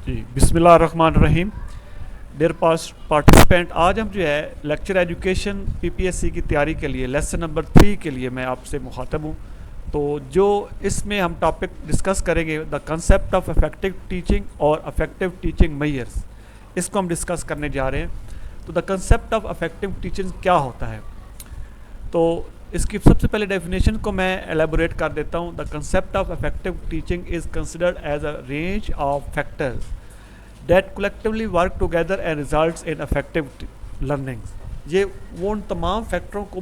جی بسم اللہ الرحمن الرحیم. ڈیئر پارٹیسپینٹ، آج ہم جو ہے لیکچر ایجوکیشن پی پی ایس سی کی تیاری کے لیے لیسن نمبر 3 کے لیے میں آپ سے مخاطب ہوں. تو جو اس میں ہم ٹاپک ڈسکس کریں گے دا کنسیپٹ آف افیکٹو ٹیچنگ اور افیکٹو ٹیچنگ میئرس، اس کو ہم ڈسکس کرنے جا رہے ہیں. تو دا کنسیپٹ آف افیکٹو ٹیچنگ کیا ہوتا ہے؟ تو اس کی سب سے پہلے ڈیفینیشن کو میں ایلیبوریٹ کر دیتا ہوں. دا concept of effective teaching is considered as a range of factors that collectively work together and results in effective learning. یہ وہ ان تمام فیکٹروں کو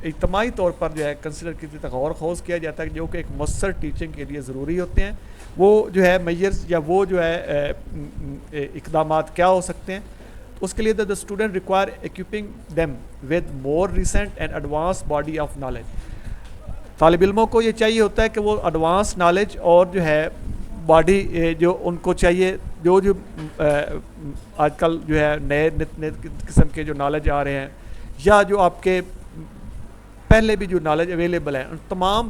اجتماعی طور پر جو ہے کنسیڈر کی غور خوض کیا جاتا ہے جو کہ ایک مؤثر ٹیچنگ کے لیے ضروری ہوتے ہیں. وہ جو ہے میئرز یا وہ جو ہے اقدامات کیا ہو سکتے ہیں؟ اس کے لیے the student require equipping them with more recent and advance body of knowledge. طالب علموں کو یہ چاہیے ہوتا ہے کہ وہ ایڈوانس نالج اور جو ہے باڈی جو ان کو چاہیے جو آج کل جو ہے نئے قسم کے جو نالج آ رہے ہیں یا جو آپ کے پہلے بھی جو نالج اویلیبل ہے ان تمام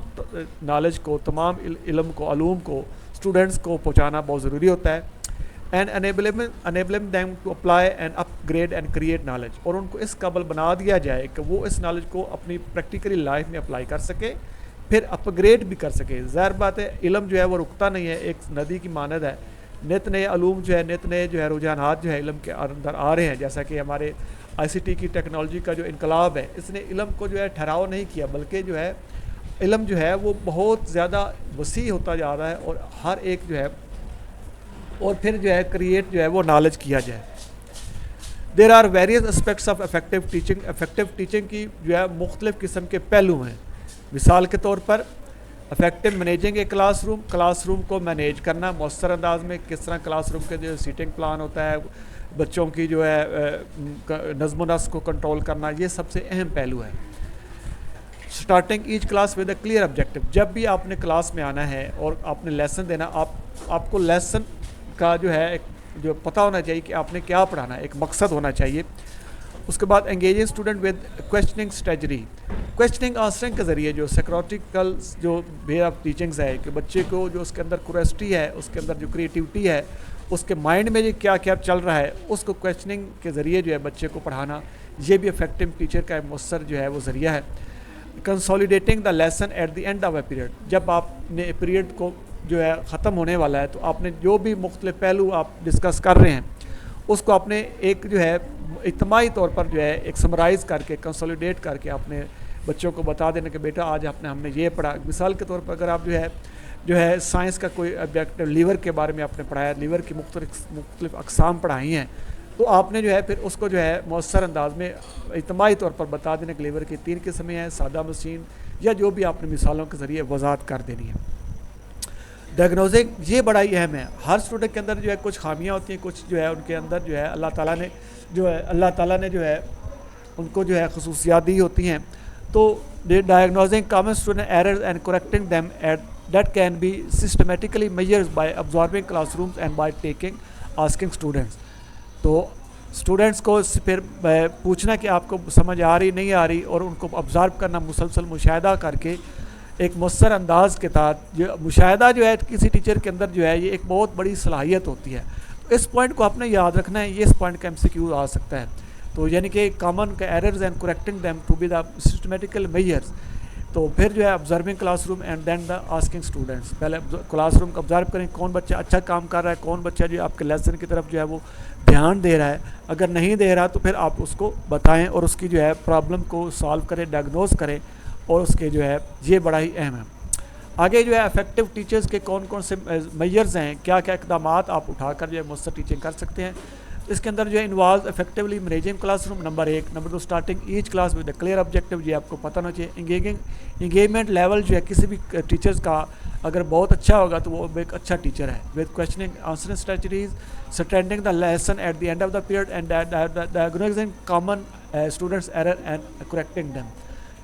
نالج کو، تمام علم کو، علوم کو اسٹوڈنٹس کو پہنچانا بہت ضروری ہوتا ہے. And enabling them to apply and upgrade and create knowledge، اور ان کو اس قابل بنا دیا جائے کہ وہ اس نالج کو اپنی پریکٹیکلی لائف میں اپلائی کر سکے، پھر اپ گریڈ بھی کر سکے. ظاہر بات ہے علم جو ہے وہ رکتا نہیں ہے، ایک ندی کی مانند ہے. نت نئے علوم جو ہے، نت نئے جو ہے رجحانات جو ہے علم کے اندر آ رہے ہیں. جیسا کہ ہمارے آئی سی ٹی کی ٹیکنالوجی کا جو انقلاب ہے اس نے علم کو جو ہے ٹھہراؤ نہیں کیا، بلکہ جو ہے علم جو ہے وہ بہت زیادہ وسیع ہوتا جا رہا ہے اور ہر ایک جو ہے اور پھر جو ہے کریٹ جو ہے وہ نالج کیا جائے. There are various aspects of effective teaching. Effective teaching کی جو ہے مختلف قسم کے پہلو ہیں. مثال کے طور پر effective managing a classroom, classroom کو مینیج کرنا مؤثر انداز میں، کس طرح کلاس روم کے جو سیٹنگ پلان ہوتا ہے، بچوں کی جو ہے نظم و نسق کو کنٹرول کرنا، یہ سب سے اہم پہلو ہے. Starting each class with a clear objective. جب بھی آپ نے کلاس میں آنا ہے اور آپ نے لیسن دینا، آپ کو لیسن کا جو ہے جو پتہ ہونا چاہیے کہ آپ نے کیا پڑھانا ہے، ایک مقصد ہونا چاہیے. اس کے بعد engaging student with questioning strategy. Questioning answering کے ذریعے جو سیکروٹیکل جو وے آف ٹیچنگس ہے کہ بچے کو جو اس کے اندر کیوریوسٹی ہے، اس کے اندر جو کریٹیوٹی ہے، اس کے مائنڈ میں جو کیا کیا چل رہا ہے، اس کو کویسچننگ کے ذریعے جو ہے بچے کو پڑھانا، یہ بھی افیکٹو ٹیچر کا مؤثر جو ہے وہ ذریعہ ہے. Consolidating the lesson at the end of a period. جب آپ نے پیریڈ کو جو ہے ختم ہونے والا ہے تو آپ نے جو بھی مختلف پہلو آپ ڈسکس کر رہے ہیں اس کو آپ نے ایک جو ہے اجتماعی طور پر جو ہے ایک سمرائز کر کے، کنسولیڈیٹ کر کے آپ نے بچوں کو بتا دینا کہ بیٹا آج ہم نے یہ پڑھا. مثال کے طور پر اگر آپ جو ہے سائنس کا کوئی آبجیکٹ لیور کے بارے میں آپ نے پڑھایا، لیور کی مختلف اقسام پڑھائی ہیں، تو آپ نے جو ہے پھر اس کو جو ہے مؤثر انداز میں اجتماعی طور پر بتا دینا کہ لیور کی 3 قسمیں ہیں، سادہ مشین، یا جو بھی آپ نے مثالوں کے ذریعے وضاحت کر دینی ہے. ڈائگنوزنگ یہ بڑا ہی اہم ہے. ہر اسٹوڈنٹ کے اندر جو ہے کچھ خامیاں ہوتی ہیں، کچھ جو ہے ان کے اندر جو ہے اللہ تعالیٰ نے جو ہے ان کو جو ہے خصوصیات دی ہوتی ہیں. تو diagnosing common student errors and correcting them that can be systematically measures by observing classrooms and by taking asking students. تو اسٹوڈنٹس کو پھر پوچھنا کہ آپ کو سمجھ آ رہی نہیں آ رہی، اور ان کو آبزرو کرنا، مسلسل مشاہدہ کر کے ایک مؤثر انداز کے تحت. جو مشاہدہ جو ہے کسی ٹیچر کے اندر جو ہے یہ ایک بہت بڑی صلاحیت ہوتی ہے. اس پوائنٹ کو آپ نے یاد رکھنا ہے. یہ اس پوائنٹ کا ایم سی کیو آ سکتا ہے. تو یعنی کہ common errors and correcting them to be the systematical measures. تو پھر جو ہے observing classroom and then the asking students. پہلے کلاس روم کو آبزرو کریں، کون بچہ اچھا کام کر رہا ہے، کون بچہ جو ہے آپ کے لیسن کی طرف جو ہے وہ دھیان دے رہا ہے. اگر نہیں دے رہا تو پھر آپ اس کو بتائیں اور اس کی جو ہے پرابلم کو سالو کریں، ڈائگنوز کریں، اور اس کے جو ہے یہ بڑا ہی اہم ہے. آگے جو ہے افیکٹو ٹیچرز کے کون کون سے میجرز ہیں، کیا کیا اقدامات آپ اٹھا کر جو ہے مؤثر ٹیچنگ کر سکتے ہیں. اس کے اندر جو ہے involve effectively managing class room number 1. Number 2 starting each class with a clear objective. یہ آپ کو پتہ ہونا چاہیے. انگیجمنٹ لیول جو ہے کسی بھی ٹیچرز کا اگر بہت اچھا ہوگا تو وہ ایک اچھا ٹیچر ہے. With questioning answering strategies, standing the lesson at the end of the period and diagnosing common students error and correcting them.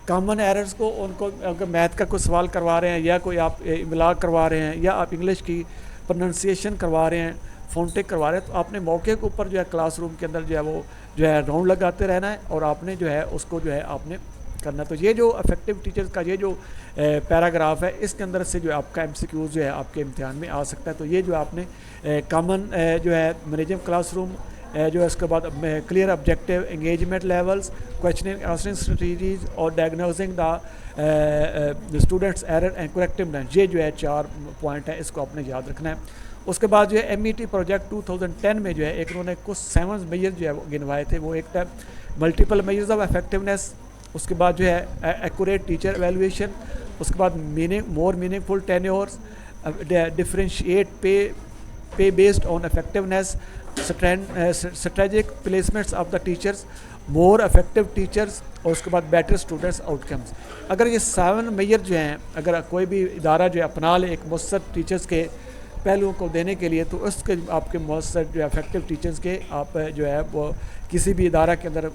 Common errors کو، ان کو اگر میتھ کا کوئی سوال کروا رہے ہیں یا کوئی آپ املا کروا رہے ہیں یا آپ انگلش کی پروننسیشن کروا رہے ہیں، فونٹک کروا رہے ہیں، تو آپ نے موقع کے اوپر جو ہے کلاس روم کے اندر جو ہے وہ جو ہے راؤنڈ لگاتے رہنا ہے، اور آپ نے جو ہے اس کو جو ہے آپ نے کرنا. تو یہ جو افیکٹو ٹیچرز کا یہ جو پیراگراف ہے اس کے اندر سے جو ہے آپ کا ایم سی کیوز جو ہے آپ کے امتحان میں آ سکتا ہے. تو یہ جو آپ نے کامن جو ہے مینیجنگ کلاس روم جو ہے اس کے بعد clear objective engagement levels questioning answering strategies اور diagnosing the students error and corrective learning, یہ جو ہے 4 پوائنٹ ہے, اس کو آپ نے یاد رکھنا ہے. اس کے بعد جو ہے ایم ای ٹی پروجیکٹ 2010 میں جو ہے ایک انہوں نے کچھ 7 میجر جو ہے وہ گنوائے تھے. وہ ایک تھا ملٹیپل میجرز آف افیکٹونیس, اس کے بعد جو ہے ایکوریٹ ٹیچر ایویلویشن, اس کے بعد more meaningful tenures, differentiate pay based on effectiveness, strategic placements of the teachers, more effective teachers, اور اس کے بعد بیٹر اسٹوڈنٹس آؤٹ کمز. اگر یہ 7 میجر جو ہیں اگر کوئی بھی ادارہ جو ہے اپنا لے ایک مؤثر ٹیچرس کے پہلوؤں کو دینے کے لیے, تو اس کے آپ کے مؤثر جو ہے افیکٹو ٹیچرس کے آپ جو ہے وہ کسی بھی ادارہ کے اندر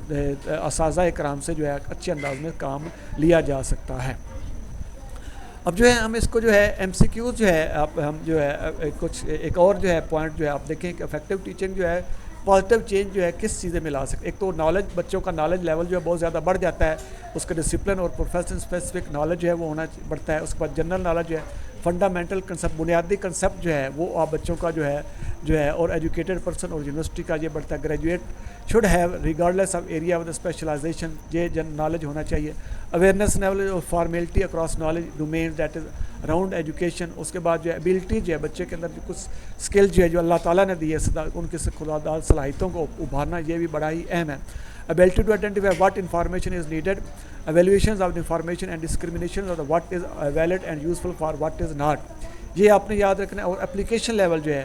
اساتذہ کرام سے جو ہے اچھے انداز میں کام لیا جا سکتا ہے. اب جو ہے ہم اس کو جو ہے ایم سی کیوز جو ہے ہم جو ہے کچھ ایک اور جو ہے پوائنٹ جو ہے آپ دیکھیں کہ افیکٹو ٹیچنگ جو ہے پازیٹیو چینج جو ہے کس چیزیں میں لا سکتے. ایک تو نالج, بچوں کا نالج لیول جو ہے بہت زیادہ بڑھ جاتا ہے, اس کا ڈسپلن اور پروفیشن اسپیسیفک نالج جو ہے وہ ہونا بڑھتا ہے. اس کے بعد جنرل نالج جو ہے فنڈامنٹل کنسیپٹ, بنیادی کنسیپٹ جو ہے وہ آپ بچوں کا جو ہے اور ایجوکیٹڈ پرسن اور یونیورسٹی کا یہ بڑھتا ہے. Graduate should have regardless of area with specialization, یہ نالج ہونا چاہیے. Awareness level of formality across knowledge domain that is around education. اس کے بعد جو ہے ایبلٹی جو ہے بچے کے اندر جو کچھ اسکل جو ہے جو اللہ تعالیٰ نے دی ہے ان کے خداداد صلاحیتوں کو ابھارنا, یہ بھی بڑا ہی اہم ہے. ability to identify what information is needed, evaluations of the information and discrimination of what is valid and useful for what is not, یہ آپ نے یاد رکھنا ہے. اور اپلیکیشن لیول جو ہے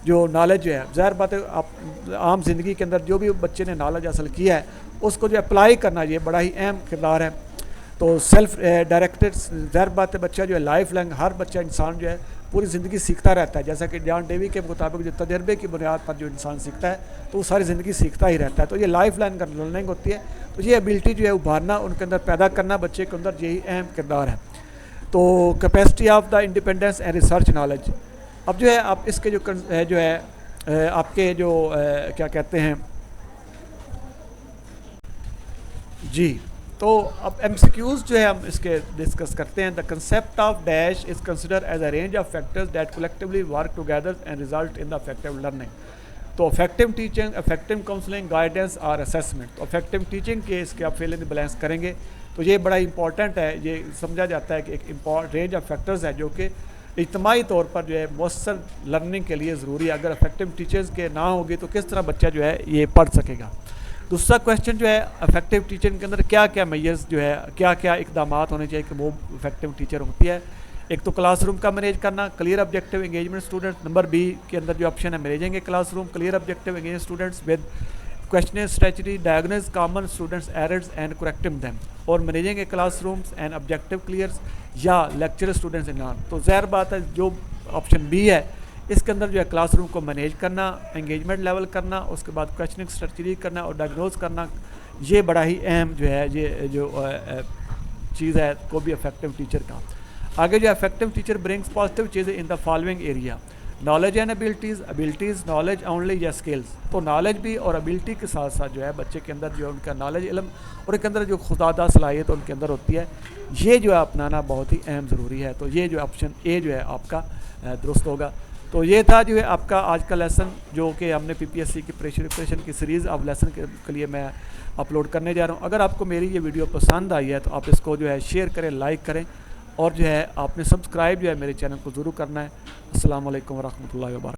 جو نالج جو ہے, ظاہر بات ہے آپ عام زندگی کے اندر جو بھی بچے نے نالج حاصل کیا ہے اس کو جو اپلائی کرنا یہ بڑا ہی اہم کردار ہے. تو سیلف ڈائریکٹڈ, ظاہر بات ہے بچہ جو ہے لائف لانگ, ہر بچہ انسان جو ہے پوری زندگی سیکھتا رہتا ہے. جیسا کہ جان ڈیوی کے مطابق جو تجربے کی بنیاد پر جو انسان سیکھتا ہے تو وہ ساری زندگی سیکھتا ہی رہتا ہے. تو یہ لائف لانگ لرننگ ہوتی ہے. تو یہ ایبلٹی جو ہے ابھارنا, ان کے اندر پیدا کرنا بچے کے اندر, یہی اہم کردار ہے. تو capacity of the independence and research knowledge. اب جو ہے آپ اس کے جو ہے آپ کے جو کیا کہتے ہیں جی, تو اب ایم سی کیوز جو ہے ہم اس کے ڈسکس کرتے ہیں. The concept of dash is consider as a range of factors that collectively work together and result in the effective learning. تو effective teaching, effective counselling, guidance اور اسیسمنٹ. تو effective teaching کے اس کے آپ فیل ان دی بلینس کریں گے تو یہ بڑا امپورٹنٹ ہے. یہ سمجھا جاتا ہے کہ ایک رینج آف فیکٹرز ہے جو کہ اجتماعی طور پر جو ہے مؤثر لرننگ کے لیے ضروری ہے. اگر افیکٹو ٹیچرز کے نہ ہوگی تو کس طرح بچہ جو ہے یہ پڑھ سکے گا. دوسرا کویشچن جو ہے افیکٹو ٹیچنگ کے اندر کیا کیا میئرز جو ہے کیا کیا اقدامات ہونے چاہیے کہ وہ افیکٹو ٹیچر ہوتی ہے. ایک تو کلاس روم کا مینیج کرنا, clear objective engagement student. Number B کے اندر جو آپشن ہے managing a classroom, clear objective engage students with questioning strategy, diagnose common students errors and correcting them, اور managing a classrooms and objective clears یا lecture students in on. تو ظاہر بات ہے جو آپشن بی ہے اس کے اندر جو ہے کلاس روم کو مینیج کرنا, انگیجمنٹ لیول کرنا, اس کے بعد کویشچننگ اسٹریٹجی کرنا اور ڈائگنوز کرنا, یہ بڑا ہی اہم جو ہے یہ جو چیز ہے کو بھی افیکٹو ٹیچر کا. آگے جو افیکٹو ٹیچر برنگس پازیٹیو چیزیں in the following area. Knowledge and abilities knowledge only یا اسکلز. تو نالج بھی اور ابیلٹی کے ساتھ ساتھ جو ہے بچے کے اندر جو ہے ان کا نالج, علم اور ان کے اندر جو خداداد صلاحیت ان کے اندر ہوتی ہے, یہ جو ہے اپنانا بہت ہی اہم ضروری ہے. تو یہ جو آپشن اے جو ہے آپ کا درست ہوگا. تو یہ تھا جو ہے آپ کا آج کا لیسن جو کہ ہم نے پی پی ایس سی کی پریپریشن کی سیریز آف لیسن کے لیے میں اپلوڈ کرنے جا رہا ہوں. اگر آپ کو میری یہ ویڈیو پسند آئی ہے تو آپ اس کو جو ہے شیئر کریں, لائک کریں, اور جو ہے آپ نے سبسکرائب جو ہے میرے چینل کو ضرور کرنا ہے. السلام علیکم ورحمۃ اللہ وبرکاتہ.